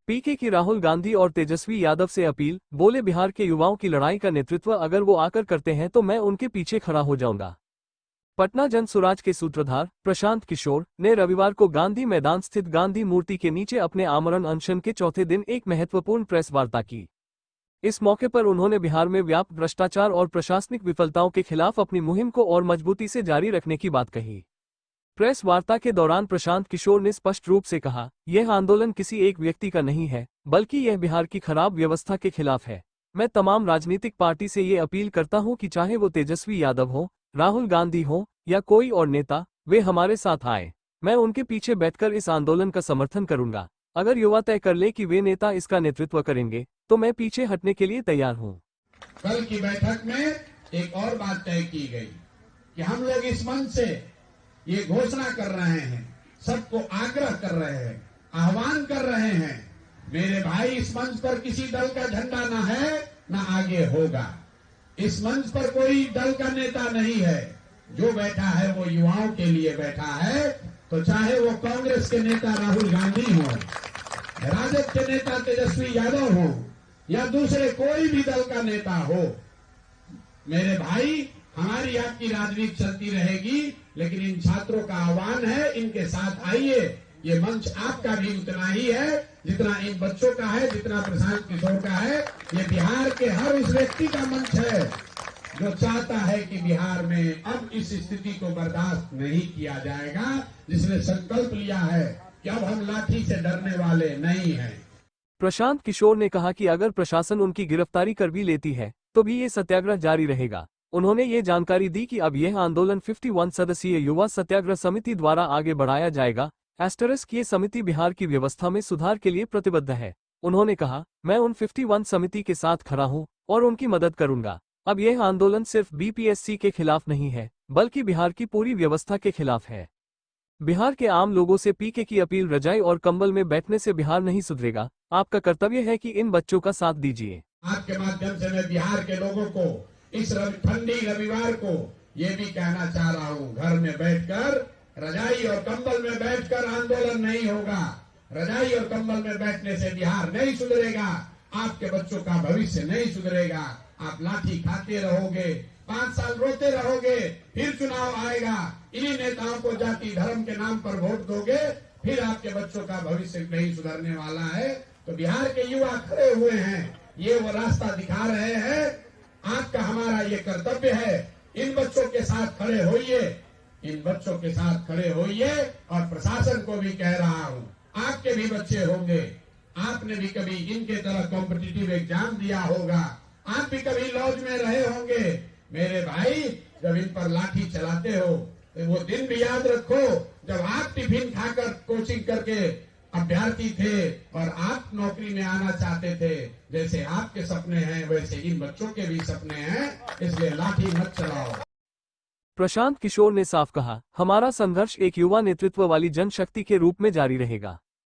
पीके की राहुल गांधी और तेजस्वी यादव से अपील, बोले बिहार के युवाओं की लड़ाई का नेतृत्व अगर वो आकर करते हैं तो मैं उनके पीछे खड़ा हो जाऊंगा। पटना जन सुराज के सूत्रधार प्रशांत किशोर ने रविवार को गांधी मैदान स्थित गांधी मूर्ति के नीचे अपने आमरण अनशन के चौथे दिन एक महत्वपूर्ण प्रेस वार्ता की। इस मौके पर उन्होंने बिहार में व्याप्त भ्रष्टाचार और प्रशासनिक विफलताओं के खिलाफ अपनी मुहिम को और मजबूती से जारी रखने की बात कही। प्रेस वार्ता के दौरान प्रशांत किशोर ने स्पष्ट रूप से कहा, यह आंदोलन किसी एक व्यक्ति का नहीं है, बल्कि यह बिहार की खराब व्यवस्था के खिलाफ है। मैं तमाम राजनीतिक पार्टी से ये अपील करता हूं कि चाहे वो तेजस्वी यादव हो, राहुल गांधी हो या कोई और नेता, वे हमारे साथ आए। मैं उनके पीछे बैठकर इस आंदोलन का समर्थन करूंगा। अगर युवा तय कर ले कि वे नेता इसका नेतृत्व करेंगे तो मैं पीछे हटने के लिए तैयार हूं। कल की बैठक में एक और बात तय की गई कि हम लोग इस मंच से ये घोषणा कर रहे हैं, सबको आग्रह कर रहे हैं, आह्वान कर रहे हैं, मेरे भाई इस मंच पर किसी दल का झंडा ना है ना आगे होगा। इस मंच पर कोई दल का नेता नहीं है। जो बैठा है वो युवाओं के लिए बैठा है। तो चाहे वो कांग्रेस के नेता राहुल गांधी हो, राजद के नेता तेजस्वी यादव हो या दूसरे कोई भी दल का नेता हो, मेरे भाई हमारी आपकी राजनीति चलती रहेगी, लेकिन इन छात्रों का आह्वान है, इनके साथ आइए। ये मंच आपका भी उतना ही है जितना इन बच्चों का है, जितना प्रशांत किशोर का है। ये बिहार के हर उस व्यक्ति का मंच है जो चाहता है कि बिहार में अब इस स्थिति को बर्दाश्त नहीं किया जाएगा, जिसने संकल्प लिया है कि अब हम लाठी से डरने वाले नहीं हैं। प्रशांत किशोर ने कहा कि अगर प्रशासन उनकी गिरफ्तारी कर भी लेती है तो भी ये सत्याग्रह जारी रहेगा। उन्होंने ये जानकारी दी कि अब यह आंदोलन 51 सदस्यीय युवा सत्याग्रह समिति द्वारा आगे बढ़ाया जाएगा। ये समिति बिहार की व्यवस्था में सुधार के लिए प्रतिबद्ध है। उन्होंने कहा, मैं उन 51 समिति के साथ खड़ा हूं और उनकी मदद करूंगा। अब यह आंदोलन सिर्फ बीपीएससी के खिलाफ नहीं है, बल्कि बिहार की पूरी व्यवस्था के खिलाफ है। बिहार के आम लोगों से पीके की अपील, रजाई और कंबल में बैठने से बिहार नहीं सुधरेगा। आपका कर्तव्य है कि इन बच्चों का साथ दीजिए। आपके माध्यम से मैं बिहार के लोगों को इस ठंडी रविवार को ये भी कहना चाह रहा हूँ, घर में बैठकर रजाई और कंबल में बैठकर आंदोलन नहीं होगा। रजाई और कंबल में बैठने से बिहार नहीं सुधरेगा, आपके बच्चों का भविष्य नहीं सुधरेगा। आप लाठी खाते रहोगे, 5 साल रोते रहोगे, फिर चुनाव आएगा, इन्हीं नेताओं को जाति धर्म के नाम पर वोट दोगे, फिर आपके बच्चों का भविष्य नहीं सुधरने वाला है। तो बिहार के युवा खड़े हुए हैं, ये वो रास्ता दिखा रहे हैं। आपका हमारा ये कर्तव्य है, इन बच्चों के साथ खड़े होइए, इन बच्चों के साथ खड़े होइए। और प्रशासन को भी कह रहा हूँ, आपके भी बच्चे होंगे, आपने भी कभी इनके तरह कॉम्पिटिटिव एग्जाम दिया होगा, आप भी कभी लॉज में रहे होंगे। मेरे भाई, जब इन पर लाठी चलाते हो तो वो दिन भी याद रखो जब आप टिफिन खाकर कोचिंग करके अभ्यर्थी थे और आप नौकरी में आना चाहते थे। जैसे आपके सपने हैं वैसे इन बच्चों के भी सपने हैं, इसलिए लाठी मत चलाओ। प्रशांत किशोर ने साफ कहा, हमारा संघर्ष एक युवा नेतृत्व वाली जनशक्ति के रूप में जारी रहेगा।